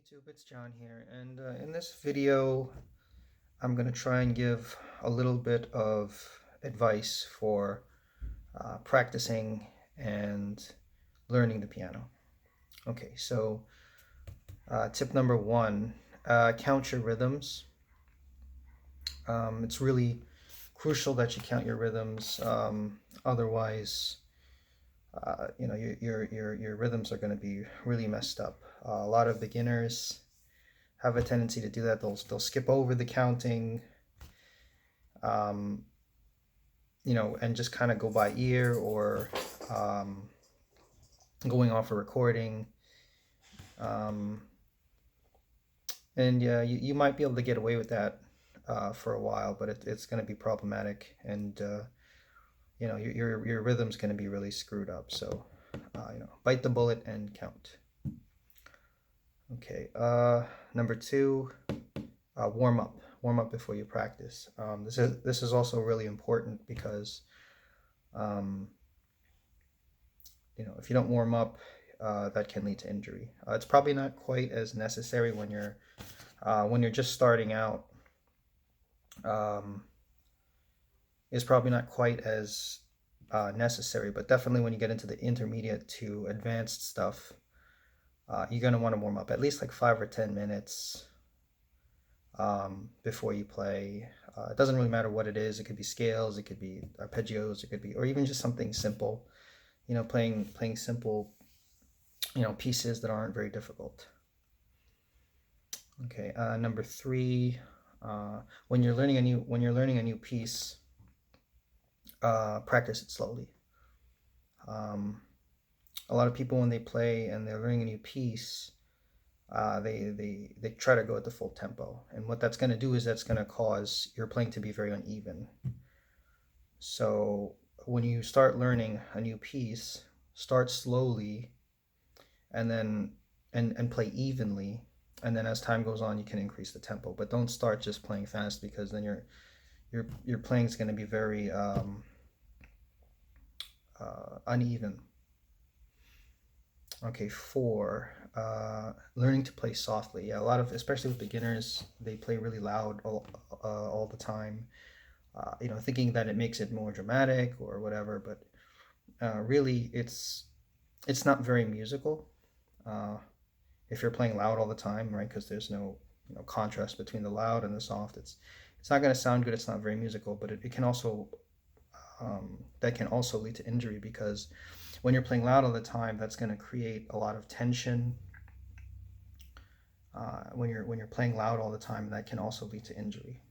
YouTube, it's John here, and in this video, I'm going to try and give a little bit of advice for practicing and learning the piano. Okay, so tip number one, count your rhythms. It's really crucial that you count your rhythms. Otherwise, your rhythms are going to be really messed up. A lot of beginners have a tendency to do that. They'll skip over the counting, um, and just kind of go by ear or um, going off a recording. Um, and yeah, you might be able to get away with that for a while, but it's going to be problematic, and your rhythm's going to be really screwed up. So bite the bullet and count. Okay. Number two, warm up. Warm up before you practice. This is also really important because if you don't warm up, that can lead to injury. It's probably not quite as necessary when you're just starting out. It's probably not quite as necessary, but definitely when you get into the intermediate to advanced stuff, you're going to want to warm up at least like 5 or 10 minutes before you play. It doesn't really matter what it is. It could be scales, it could be arpeggios, it could be, or even just something simple. Playing simple, pieces that aren't very difficult. Okay. Number three, when you're learning a new piece, practice it slowly. A lot of people, when they play and they're learning a new piece, they try to go at the full tempo, and what that's going to do is that's going to cause your playing to be very uneven. So when you start learning a new piece, start slowly, and then and play evenly, and then as time goes on, you can increase the tempo. But don't start just playing fast, because then your playing is going to be very uneven. Okay, four, learning to play softly. Yeah, a lot of, especially with beginners, they play really loud all the time, thinking that it makes it more dramatic or whatever, but really it's not very musical if you're playing loud all the time, right? Because there's no contrast between the loud and the soft. It's not going to sound good. It's not very musical, but it can also that can also lead to injury, because when you're playing loud all the time, that's going to create a lot of tension. When you're playing loud all the time, that can also lead to injury.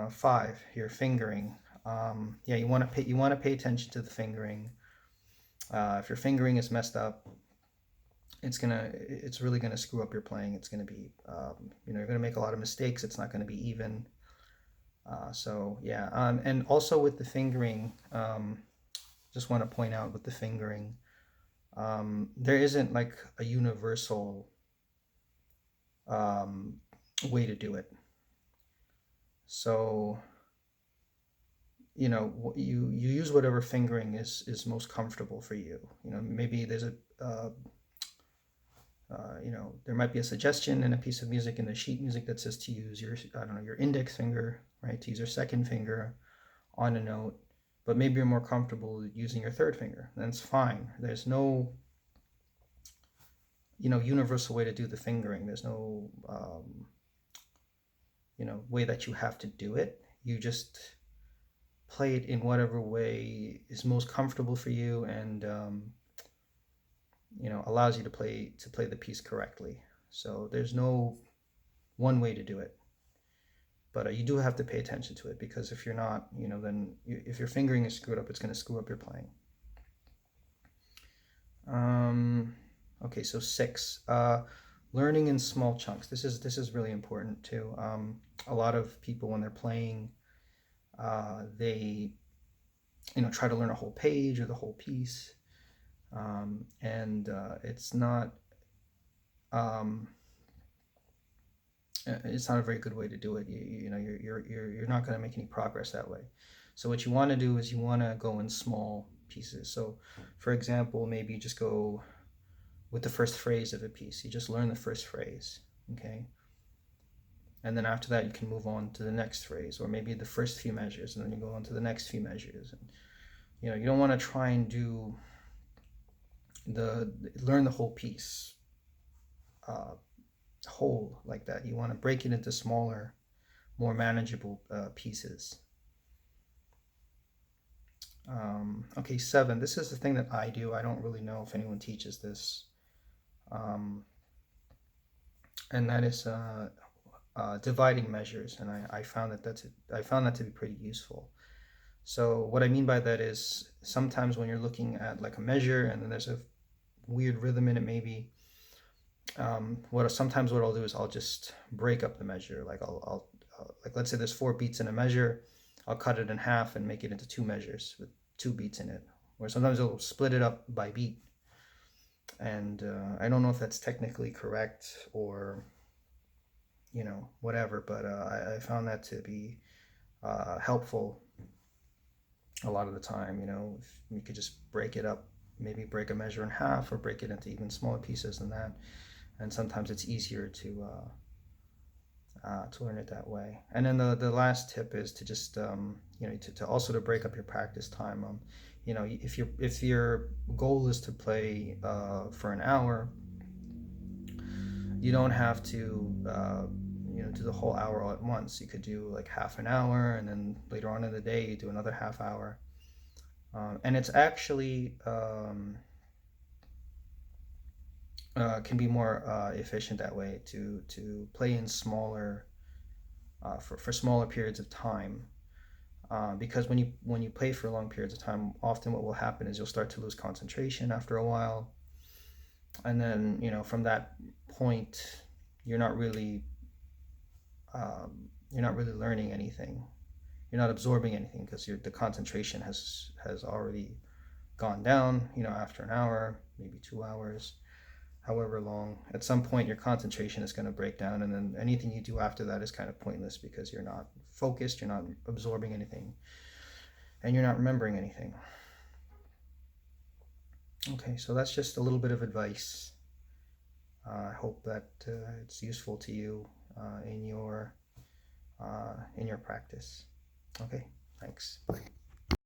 Five, your fingering. Yeah, you want to pay attention to the fingering. If your fingering is messed up, it's really gonna screw up your playing. It's gonna be you're gonna make a lot of mistakes. It's not gonna be even. So yeah, and also with the fingering, just want to point out with the fingering, there isn't like a universal way to do it. So you use whatever fingering is most comfortable for you. Maybe there's a there might be a suggestion in a piece of music, in the sheet music, that says to use your, I don't know, your index finger, right? To use your second finger on a note, but maybe you're more comfortable using your third finger. That's fine. There's no universal way to do the fingering. There's no way that you have to do it. You just play it in whatever way is most comfortable for you, and allows you to play the piece correctly. So there's no one way to do it, but you do have to pay attention to it, because if you're not, then if your fingering is screwed up, it's going to screw up your playing. Okay, so six, learning in small chunks. This is really important too. A lot of people, when they're playing, they try to learn a whole page or the whole piece, and it's not a very good way to do it. You're not going to make any progress that way. So what you want to do is you want to go in small pieces. So for example, maybe you just go with the first phrase of a piece. You just learn the first phrase, okay? And then after that, you can move on to the next phrase, or maybe the first few measures, and then you go on to the next few measures. And, you don't want to try and do learn the whole piece whole like that. You want to break it into smaller, more manageable pieces. Okay, 7. This is the thing that I do. I don't really know if anyone teaches this. And that is dividing measures, and I found that to be pretty useful. So what I mean by that is sometimes when you're looking at like a measure and then there's a weird rhythm in it, maybe sometimes what I'll do is I'll just break up the measure. Like I'll like, let's say there's 4 beats in a measure, I'll cut it in half and make it into 2 measures with 2 beats in it. Or sometimes I'll split it up by beat. And I don't know if that's technically correct or whatever, but I found that to be helpful a lot of the time. If you could just break it up, maybe break a measure in half or break it into even smaller pieces than that. And sometimes it's easier to learn it that way. And then the last tip is to just to also to break up your practice time. If your goal is to play for an hour, you don't have to do the whole hour all at once. You could do like half an hour, and then later on in the day you do another half hour. And it's actually can be more efficient that way to play in smaller for smaller periods of time. Because when you play for long periods of time, often what will happen is you'll start to lose concentration after a while, and then from that point you're not really learning anything. You're not absorbing anything because the concentration has already gone down. After an hour, maybe 2 hours, however long. At some point, your concentration is going to break down, and then anything you do after that is kind of pointless because you're not focused, you're not absorbing anything, and you're not remembering anything. Okay, so that's just a little bit of advice. I hope that it's useful to you in your practice. Okay, thanks. Bye.